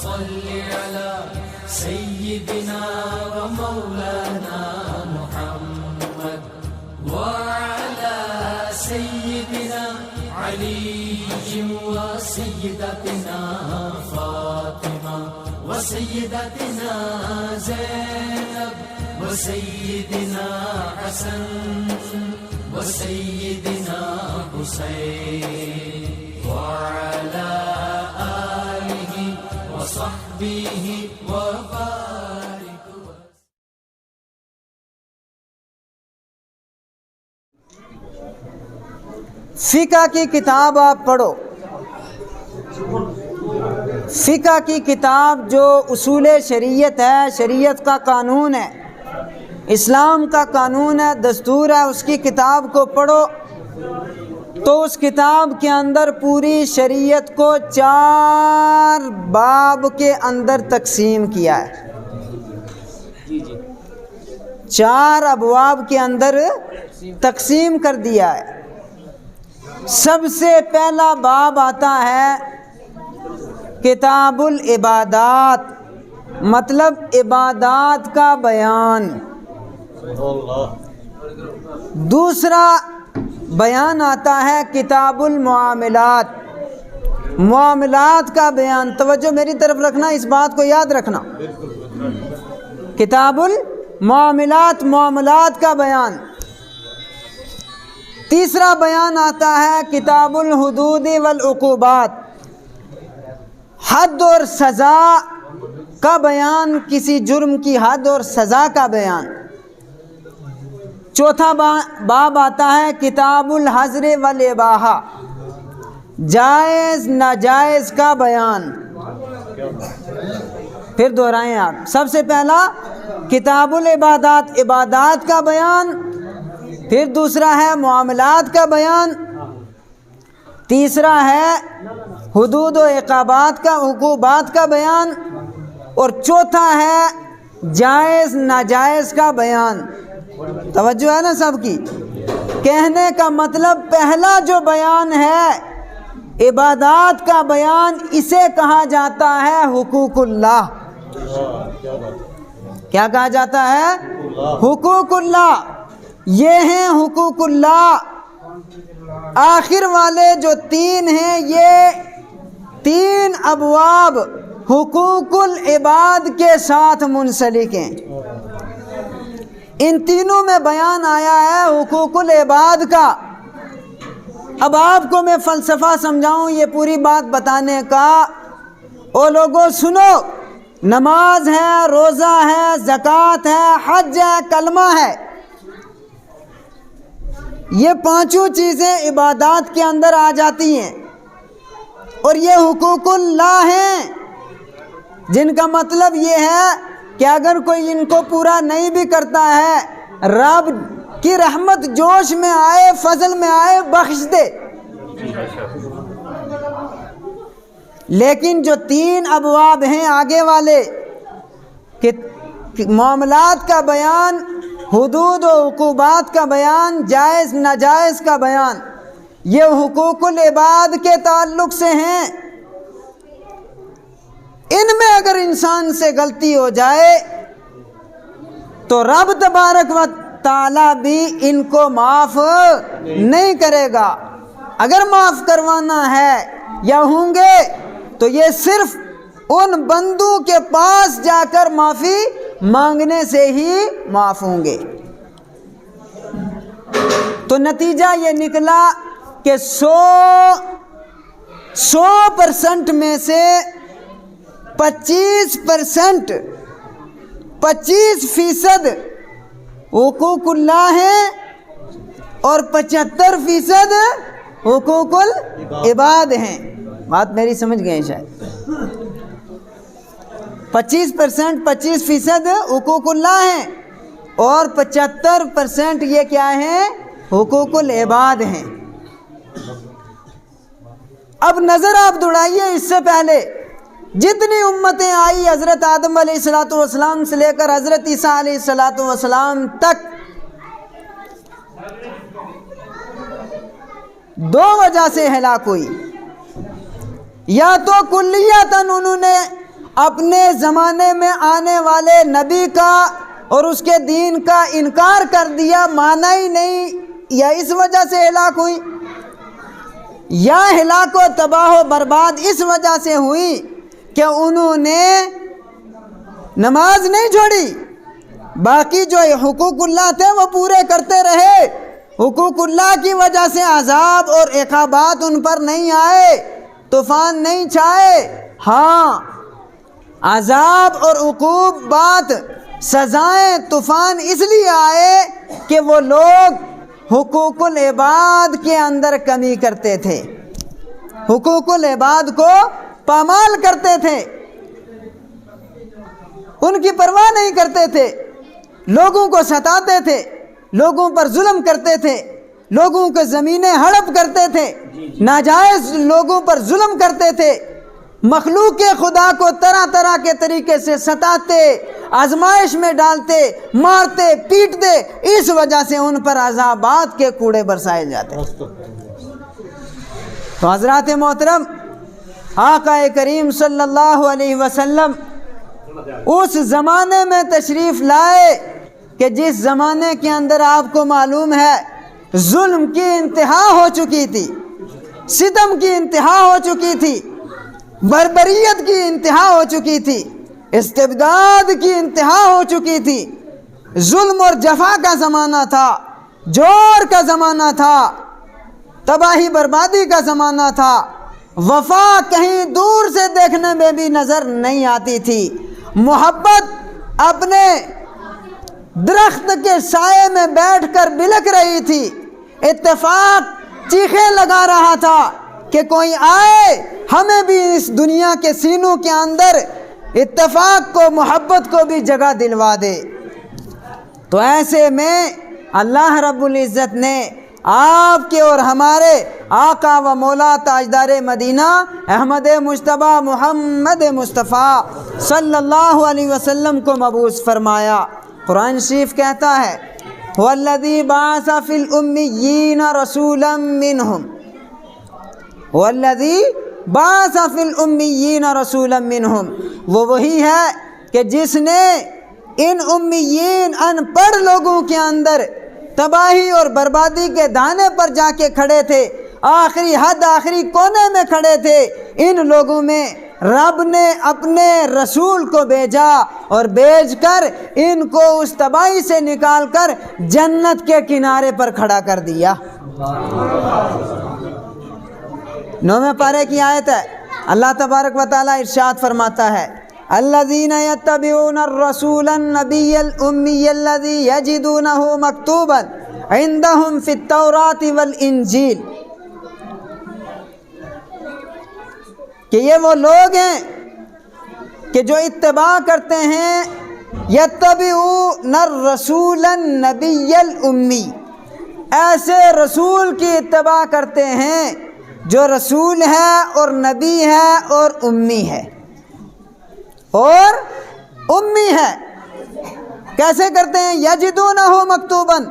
صل على سيدنا ومولانا محمد وعلى سيدنا علي وسيدتنا فاطمة وسيدتنا زينب وسيدنا حسن وسيدنا حسين وعلى آله وصحبه وبارك. فقہ کی کتاب آپ پڑھو. فقہ کی کتاب جو اصول شریعت ہے، شریعت کا قانون ہے، اسلام کا قانون ہے، دستور ہے، اس کی کتاب کو پڑھو تو اس کتاب کے اندر پوری شریعت کو 4 باب کے اندر تقسیم کیا ہے. 4 ابواب کے اندر تقسیم کر دیا ہے. سب سے پہلا باب آتا ہے کتاب العبادات، مطلب عبادات کا بیان. دوسرا بیان آتا ہے کتاب المعاملات، معاملات کا بیان. توجہ میری طرف رکھنا، اس بات کو یاد رکھنا. کتاب المعاملات، معاملات کا بیان. تیسرا بیان آتا ہے کتاب الحدود والعقوبات، حد اور سزا کا بیان، کسی جرم کی حد اور سزا کا بیان. چوتھا باب آتا ہے کتاب الحظر والاباحہ، جائز ناجائز کا بیان. پھر دہرائیں آپ. سب سے پہلا کتاب العبادات، عبادات کا بیان. پھر دوسرا ہے معاملات کا بیان. تیسرا ہے حدود و عقوبات کا بیان. اور چوتھا ہے جائز ناجائز کا بیان. توجہ ہے نا سب کی؟ کہنے کا مطلب پہلا جو بیان ہے عبادات کا بیان، اسے کہا جاتا ہے حقوق اللہ. کیا کہا جاتا ہے؟ حقوق اللہ. یہ ہیں حقوق اللہ. آخر والے جو 3 ہیں، یہ 3 ابواب حقوق العباد کے ساتھ منسلک ہیں. ان تینوں میں بیان آیا ہے حقوق العباد کا. اب آپ کو میں فلسفہ سمجھاؤں یہ پوری بات بتانے کا. او لوگوں سنو، نماز ہے، روزہ ہے، زکوٰۃ ہے، حج ہے، کلمہ ہے، یہ 5 چیزیں عبادات کے اندر آ جاتی ہیں. اور یہ حقوق اللہ ہیں، جن کا مطلب یہ ہے کہ اگر کوئی ان کو پورا نہیں بھی کرتا ہے، رب کی رحمت جوش میں آئے، فضل میں آئے، بخش دے. لیکن جو 3 ابواب ہیں آگے والے، کہ معاملات کا بیان، حدود و عقوبات کا بیان، جائز ناجائز کا بیان، یہ حقوق العباد کے تعلق سے ہیں. ان میں اگر انسان سے غلطی ہو جائے تو رب تبارک و تعالی بھی ان کو معاف نہیں کرے گا. اگر معاف کروانا ہے یا ہوں گے تو یہ صرف ان بندوں کے پاس جا کر معافی مانگنے سے ہی معاف ہوں گے. تو نتیجہ یہ نکلا کہ 100% میں سے 25% حقوق اللہ ہیں اور 75% حقوق العباد ہیں. بات میری سمجھ گئے شاید. 25% حقوق اللہ ہیں اور 75% یہ کیا ہیں؟ حقوق العباد ہیں. اب نظر آپ دوڑائیے اس سے پہلے جتنی امتیں آئی حضرت آدم علیہ السلام سے لے کر حضرت عیسیٰ علیہ السلام تک، 2 وجہ سے ہلاک ہوئی. یا تو کلیتاً انہوں نے اپنے زمانے میں آنے والے نبی کا اور اس کے دین کا انکار کر دیا، مانا ہی نہیں، یا اس وجہ سے ہلاک ہوئی، یا ہلاک و تباہ و برباد اس وجہ سے ہوئی کہ انہوں نے نماز نہیں چھوڑی، باقی جو حقوق اللہ تھے وہ پورے کرتے رہے، حقوق اللہ کی وجہ سے عذاب اور عقابات ان پر نہیں آئے، طوفان نہیں چھائے۔ ہاں، عذاب اور عقوبات، سزائیں، طوفان اس لیے آئے کہ وہ لوگ حقوق العباد کے اندر کمی کرتے تھے، حقوق العباد کو پامال کرتے تھے، ان کی پرواہ نہیں کرتے تھے، لوگوں کو ستاتے تھے، لوگوں پر ظلم کرتے تھے، لوگوں کے زمینیں ہڑپ کرتے تھے، ناجائز لوگوں پر ظلم کرتے تھے، مخلوق خدا کو طرح طرح کے طریقے سے ستاتے، آزمائش میں ڈالتے، مارتے، پیٹتے، اس وجہ سے ان پر عذابات کے کوڑے برسائے جاتے۔ تو حضرات محترم، آقا کریم صلی اللہ علیہ وسلم اس زمانے میں تشریف لائے کہ جس زمانے کے اندر آپ کو معلوم ہے ظلم کی انتہا ہو چکی تھی، ستم کی انتہا ہو چکی تھی، بربریت کی انتہا ہو چکی تھی، استبداد کی انتہا ہو چکی تھی، ظلم اور جفا کا زمانہ تھا، جور کا زمانہ تھا، تباہی بربادی کا زمانہ تھا، وفا کہیں دور سے دیکھنے میں بھی نظر نہیں آتی تھی، محبت اپنے درخت کے سائے میں بیٹھ کر بلک رہی تھی، اتفاق چیخیں لگا رہا تھا کہ کوئی آئے ہمیں بھی اس دنیا کے سینوں کے اندر اتفاق کو، محبت کو بھی جگہ دلوا دے۔ تو ایسے میں اللہ رب العزت نے آپ کے اور ہمارے آقا و مولا تاجدار مدینہ احمد مجتبیٰ محمد مصطفیٰ صلی اللہ علیہ وسلم کو مبعوث فرمایا۔ قرآن شریف کہتا ہے وَالَّذِي بَعَثَ فِي الْأُمِّيِّينَ رَسُولًا مِّنْهُمْ، وَالَّذِي بَعَثَ فِي الْأُمِّيِّينَ رَسُولًا مِّنْهُمْ، وہ وہی ہے کہ جس نے ان امیین ان پڑھ لوگوں کے اندر تباہی اور بربادی کے دانے پر جا کے کھڑے تھے، آخری حد، آخری کونے میں کھڑے تھے، ان لوگوں میں رب نے اپنے رسول کو بھیجا اور بھیج کر ان کو اس تباہی سے نکال کر جنت کے کنارے پر کھڑا کر دیا۔ 9ویں پارے کی آیت ہے، اللہ تبارک و تعالیٰ ارشاد فرماتا ہے الذین یتبعون الرسول النبی الامی الذی یجدونہ مکتوبا عندہم فی التوراۃ والانجیل، کہ یہ وہ لوگ ہیں کہ جو اتباع کرتے ہیں یتبعون الرسول النبی الامی، ایسے رسول کی اتباع کرتے ہیں جو رسول ہے اور نبی ہے اور امی ہے، اور امی ہے۔ کیسے کرتے ہیں؟ یجدونہ مکتوباً،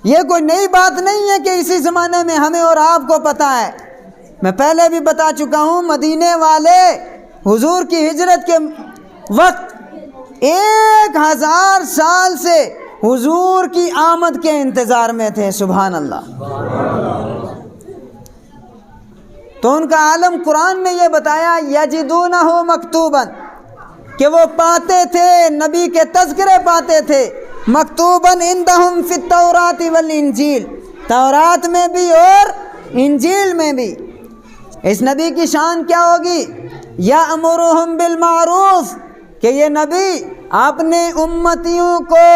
یہ کوئی نئی بات نہیں ہے کہ اسی زمانے میں ہمیں اور آپ کو پتہ ہے، میں پہلے بھی بتا چکا ہوں، مدینے والے حضور کی ہجرت کے وقت 1000 سال سے حضور کی آمد کے انتظار میں تھے، سبحان اللہ۔ تو ان کا عالم قرآن نے یہ بتایا یجدونہ مکتوباً، کہ وہ پاتے تھے، نبی کے تذکرے پاتے تھے، مکتوباً عندہم فی التوراۃ والانجیل، تورات میں بھی اور انجیل میں بھی۔ اس نبی کی شان کیا ہوگی؟ یأمرہم بالمعروف، کہ یہ نبی اپنے امتیوں کو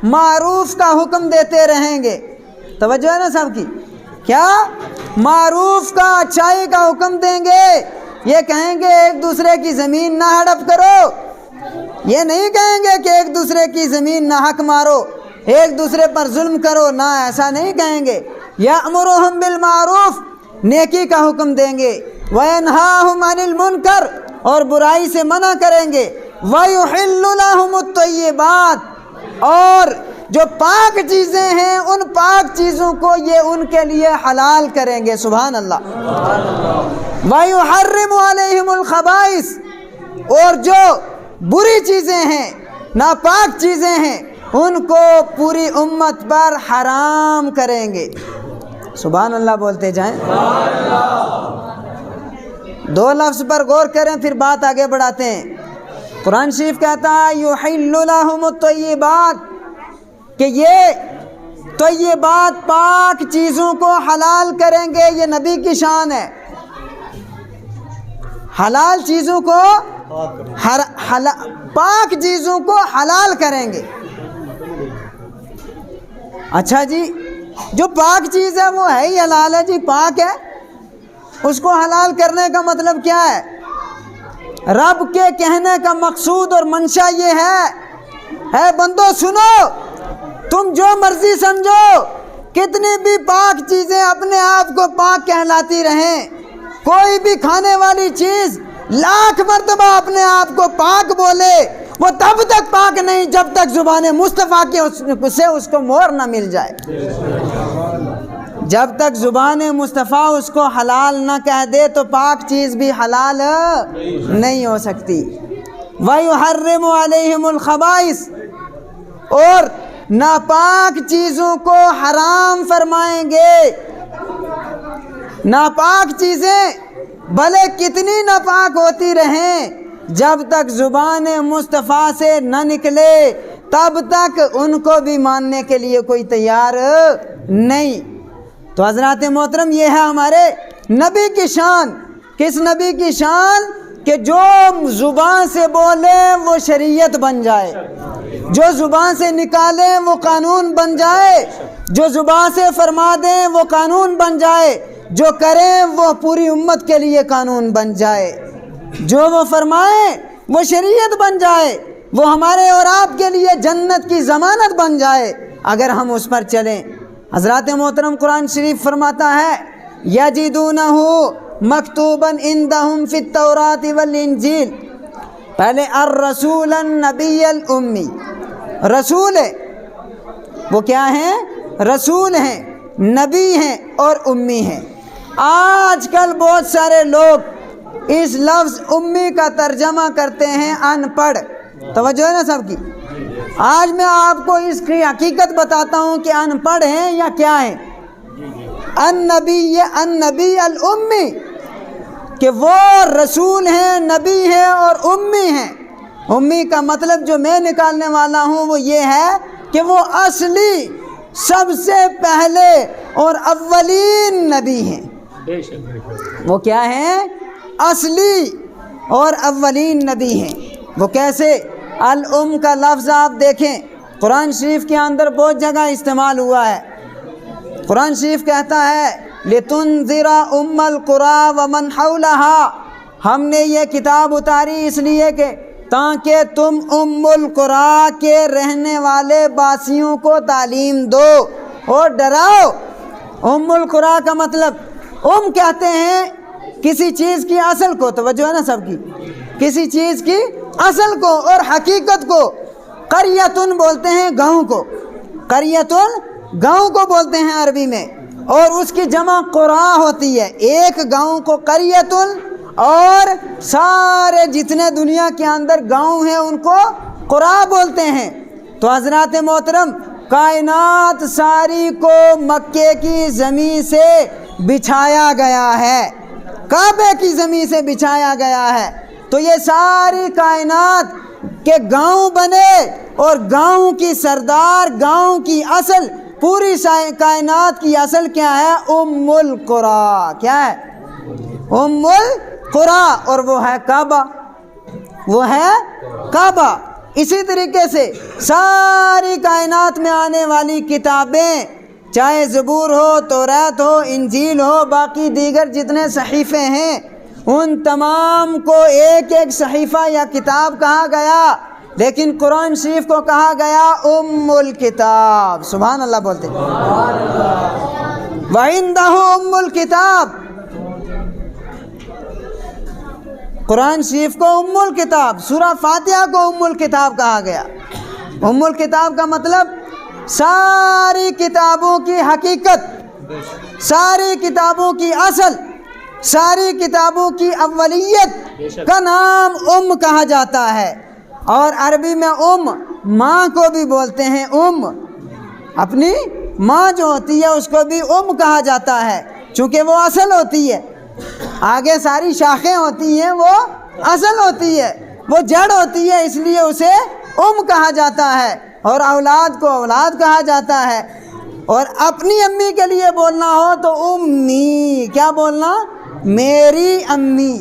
معروف کا حکم دیتے رہیں گے۔ توجہ ہے نا سب کی؟ کیا؟ معروف کا، اچھائی کا حکم دیں گے۔ یہ کہیں گے ایک دوسرے کی زمین نہ ہڑپ کرو، یہ نہیں کہیں گے کہ ایک دوسرے کی زمین نہ حق مارو، ایک دوسرے پر ظلم کرو، نہ، ایسا نہیں کہیں گے۔ یأمرہم بالمعروف، نیکی کا حکم دیں گے، وینہاہم عن المنکر، اور برائی سے منع کریں گے، ویحل لہم الطیبات، اور جو پاک چیزیں ہیں ان پاک چیزوں کو یہ ان کے لیے حلال کریں گے، سبحان اللہ۔ وَيُحَرِّمُ عَلَيْهِمُ الْخَبَائِثَ، اور جو بری چیزیں ہیں، ناپاک چیزیں ہیں، ان کو پوری امت پر حرام کریں گے۔ سبحان اللہ بولتے جائیں۔ دو لفظ پر غور کریں پھر بات آگے بڑھاتے ہیں۔ قرآن شریف کہتا ہے یحل لہم الطیبات، کہ یہ طیبات پاک چیزوں کو حلال کریں گے، یہ نبی کی شان ہے۔ حلال چیزوں کو پاک چیزوں کو حلال کریں گے۔ اچھا جی، جو پاک چیز ہے وہ ہے ہی حلال ہے جی، پاک ہے، اس کو حلال کرنے کا مطلب کیا ہے؟ رب کے کہنے کا مقصود اور منشا یہ ہے بندو سنو، تم جو مرضی سمجھو، کتنی بھی پاک چیزیں اپنے آپ کو پاک کہلاتی رہیں، کوئی بھی کھانے والی چیز لاکھ مرتبہ اپنے آپ کو پاک بولے، وہ تب تک پاک نہیں جب تک زبان مصطفیٰ کے سے اس کو مہر نہ مل جائے۔ جب تک زبان مصطفیٰ اس کو حلال نہ کہہ دے تو پاک چیز بھی حلال نہیں ہو سکتی۔ وَيُحَرِّمُ عَلَيْهِمُ الْخَبَائِثَ، اور ناپاک چیزوں کو حرام فرمائیں گے۔ ناپاک چیزیں بھلے کتنی ناپاک ہوتی رہیں، جب تک زبان مصطفیٰ سے نہ نکلے تب تک ان کو بھی ماننے کے لیے کوئی تیار نہیں۔ تو حضرات محترم، یہ ہے ہمارے نبی کی شان۔ کس نبی کی شان؟ کہ جو زبان سے بولے وہ شریعت بن جائے، جو زبان سے نکالے وہ قانون بن جائے، جو زبان سے فرما دیں وہ قانون بن جائے، جو کریں وہ پوری امت کے لیے قانون بن جائے، جو وہ فرمائیں وہ شریعت بن جائے، وہ ہمارے اور آپ کے لیے جنت کی ضمانت بن جائے اگر ہم اس پر چلیں۔ حضرات محترم، قرآن شریف فرماتا ہے یجدونہ مکتوباً عندہم فی التوراۃ والانجیل، پہلے الرسول النبی الامی، رسول ہے، وہ کیا ہیں؟ رسول ہیں، نبی ہیں اور امی ہیں۔ آج کل بہت سارے لوگ اس لفظ امی کا ترجمہ کرتے ہیں ان پڑھ۔ توجہ ہے نا سب کی؟ آج میں آپ کو اس کی حقیقت بتاتا ہوں کہ ان پڑھ ہیں یا کیا ہیں۔ النبی الامی، کہ وہ رسول ہیں، نبی ہیں اور امی ہیں۔ امی کا مطلب جو میں نکالنے والا ہوں وہ یہ ہے کہ وہ اصلی، سب سے پہلے اور اولین نبی ہیں۔ وہ کیا ہیں؟ اصلی اور اولین نبی ہیں۔ وہ کیسے؟ الام کا لفظ آپ دیکھیں قرآن شریف کے اندر بہت جگہ استعمال ہوا ہے۔ قرآن شریف کہتا ہے لِتُنذِرَ أُمَّ الْقُرَىٰ وَمَنْ حَوْلَهَا، ہم نے یہ کتاب اتاری اس لیے کہ تاکہ تم ام القریٰ کے رہنے والے باسیوں کو تعلیم دو اور ڈراؤ۔ ام القریٰ کا مطلب، ام کہتے ہیں کسی چیز کی اصل کو، توجہ ہے نا سب کی، کسی چیز کی اصل کو اور حقیقت کو۔ قریتن بولتے ہیں گاؤں کو، قریتن گاؤں کو بولتے ہیں عربی میں، اور اس کی جمع قریٰ ہوتی ہے۔ ایک گاؤں کو قریتن، اور سارے جتنے دنیا کے اندر گاؤں ہیں ان کو قریٰ بولتے ہیں۔ تو حضرات محترم، کائنات ساری کو مکے کی زمین سے بچھایا گیا ہے، کعبے کی زمین سے بچھایا گیا ہے۔ تو یہ ساری کائنات کے گاؤں بنے، اور گاؤں کی سردار، گاؤں کی اصل، پوری کائنات کی اصل کیا ہے؟ ام القریٰ۔ کیا ہے؟ ام القریٰ، اور وہ ہے کعبہ، وہ ہے کعبہ۔ اسی طریقے سے ساری کائنات میں آنے والی کتابیں، چاہے زبور ہو، توریت ہو، انجیل ہو، باقی دیگر جتنے صحیفے ہیں، ان تمام کو ایک ایک صحیفہ یا کتاب کہا گیا، لیکن قرآن شریف کو کہا گیا ام الکتاب۔ سبحان اللہ بولتے ہیں۔ وَعِندَهُ ام الکتاب، قرآن شریف کو ام الکتاب، سورہ فاتحہ کو ام الکتاب کہا گیا۔ ام الکتاب کا مطلب ساری کتابوں کی حقیقت، ساری کتابوں کی اصل، ساری کتابوں کی اولیت کا نام کہا جاتا ہے، اور عربی میں ماں کو بھی بولتے ہیں۔ اپنی ماں جو ہوتی ہے اس کو بھی کہا جاتا ہے، چونکہ وہ اصل ہوتی ہے۔ آگے ساری شاخیں ہوتی ہیں، وہ اصل ہوتی ہے، وہ جڑ ہوتی ہے، اس لیے اسے کہا جاتا ہے، اور اولاد کو اولاد کہا جاتا ہے۔ اور اپنی امی کے لیے بولنا ہو تو امی، کیا بولنا؟ میری امی۔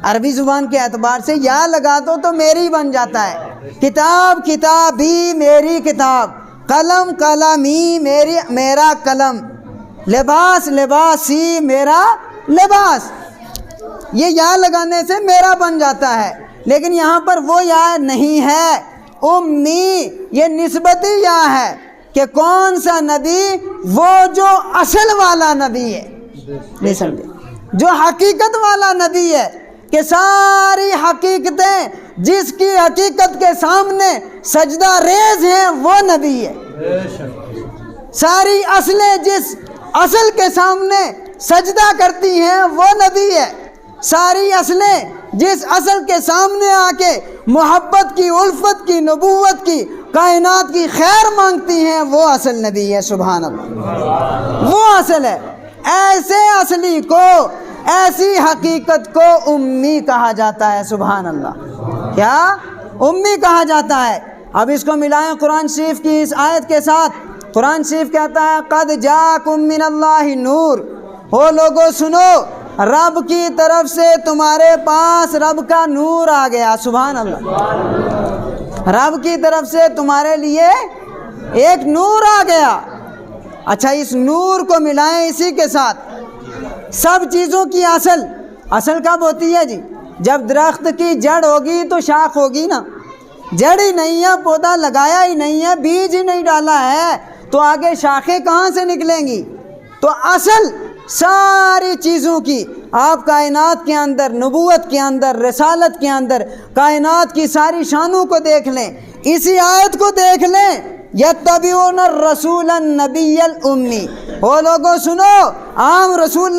عربی زبان کے اعتبار سے یا لگا دو تو میری بن جاتا ہے۔ کتاب کتابی، میری کتاب۔ قلم قلمی، میرا قلم۔ لباس لباسی، میرا لباس۔ یہ یا لگانے سے میرا بن جاتا ہے، لیکن یہاں پر وہ یا نہیں ہے، امی یہ نسبتی یا ہے کہ کون سا نبی؟ وہ جو اصل والا نبی ہے، نہیں سمجھے؟ جو حقیقت والا نبی ہے، کہ ساری حقیقتیں جس کی حقیقت کے سامنے سجدہ ریز ہیں وہ نبی ہے۔ ساری اصلیں جس اصل کے سامنے سجدہ کرتی ہیں وہ نبی ہے۔ ساری اصلیں جس اصل کے سامنے آ کے محبت کی، الفت کی، نبوت کی، کائنات کی خیر مانگتی ہیں وہ اصل نبی ہے۔ سبحان اللہ، وہ اصل ہے۔ ایسے اصلی کو، ایسی حقیقت کو امی کہا جاتا ہے۔ سبحان اللہ، کیا امی کہا جاتا ہے؟ اب اس کو ملائیں قرآن شریف کی اس آیت کے ساتھ۔ قرآن شریف کہتا ہے قد جاءکم من اللہ نور، او لوگو سنو، رب کی طرف سے تمہارے پاس رب کا نور آ گیا۔ سبحان اللہ، رب کی طرف سے تمہارے لیے ایک نور آ گیا۔ اچھا، اس نور کو ملائیں اسی کے ساتھ۔ سب چیزوں کی اصل کب ہوتی ہے جی؟ جب درخت کی جڑ ہوگی تو شاخ ہوگی نا۔ جڑ ہی نہیں ہے، پودا لگایا ہی نہیں ہے، بیج ہی نہیں ڈالا ہے، تو آگے شاخیں کہاں سے نکلیں گی؟ تو اصل ساری چیزوں کی آپ کائنات کے اندر، نبوت کے اندر، رسالت کے اندر، کائنات کی ساری شانوں کو دیکھ لیں، اسی آیت کو دیکھ لیں، یتبعون الرسول النبی الامی۔ او لوگوں سنو، عام رسول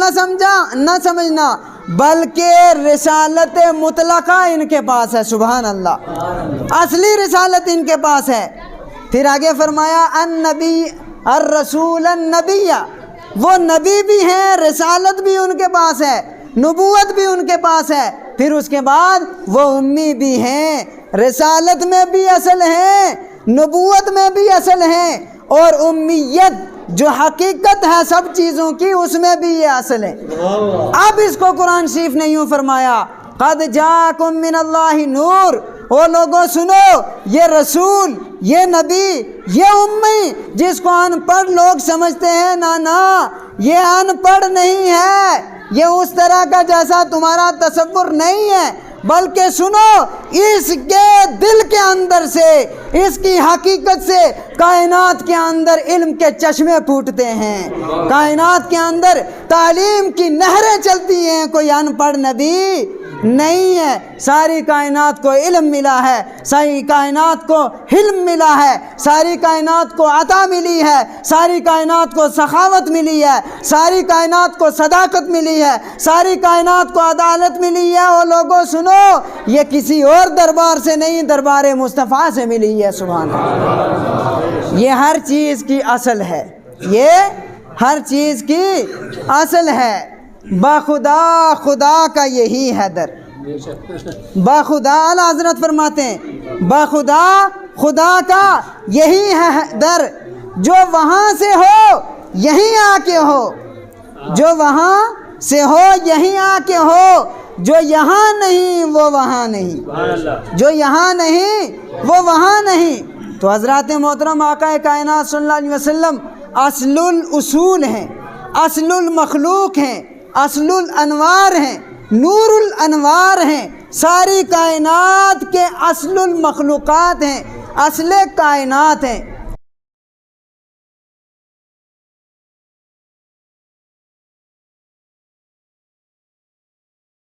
نہ سمجھنا، بلکہ رسالت مطلقہ ان کے پاس ہے۔ سبحان اللہ، اصلی رسالت ان کے پاس ہے۔ پھر آگے فرمایا النبی الرسول النبی، وہ نبی بھی ہیں، رسالت بھی ان کے پاس ہے، نبوت بھی ان کے پاس ہے، پھر اس کے بعد وہ امی بھی ہیں، رسالت میں بھی اصل ہیں، نبوت میں بھی اصل ہیں، اور امیت جو حقیقت ہے سب چیزوں کی اس میں بھی یہ اصل ہے۔ اب اس کو قرآن شریف نے یوں فرمایا قد جاءکم من اللہ نور، او لوگوں سنو، یہ رسول، یہ نبی، یہ امی جس کو ان پڑھ لوگ سمجھتے ہیں، نا یہ ان پڑھ نہیں ہے، یہ اس طرح کا جیسا تمہارا تصور نہیں ہے، بلکہ سنو، اس کے دل کے اندر سے، اس کی حقیقت سے کائنات کے اندر علم کے چشمے پھوٹتے ہیں، کائنات کے اندر تعلیم کی نہریں چلتی ہیں، کوئی ان پڑھ نبی نہیں ہے، ساری کائنات کو علم ملا ہے، ساری کائنات کو حلم ملا ہے، ساری کائنات کو عطا ملی ہے، ساری کائنات کو سخاوت ملی ہے، ساری کائنات کو صداقت ملی ہے، ساری کائنات کو عدالت ملی ہے۔ اور لوگوں سنو، یہ کسی اور دربار سے نہیں، دربار مصطفیٰ سے ملی ہے۔ سبحان اللہ، یہ ہر چیز کی اصل ہے، یہ ہر چیز کی اصل ہے۔ باخدا خدا کا یہی ہے در، باخدا اعلیٰ حضرت فرماتے ہیں باخدا خدا کا یہی ہے در، جو وہاں سے ہو یہیں آ کے ہو، جو وہاں سے ہو یہیں آ کے ہو، جو یہاں نہیں وہ وہاں نہیں، جو یہاں نہیں وہ وہاں نہیں۔ تو حضرات محترم آقا کائنات صلی اللہ علیہ وسلم اصل الاصول ہیں، اصل المخلوق ہیں، اصل الانوار ہیں، نور الانوار ہیں، ساری کائنات کے اصل المخلوقات ہیں، اصل کائنات ہیں۔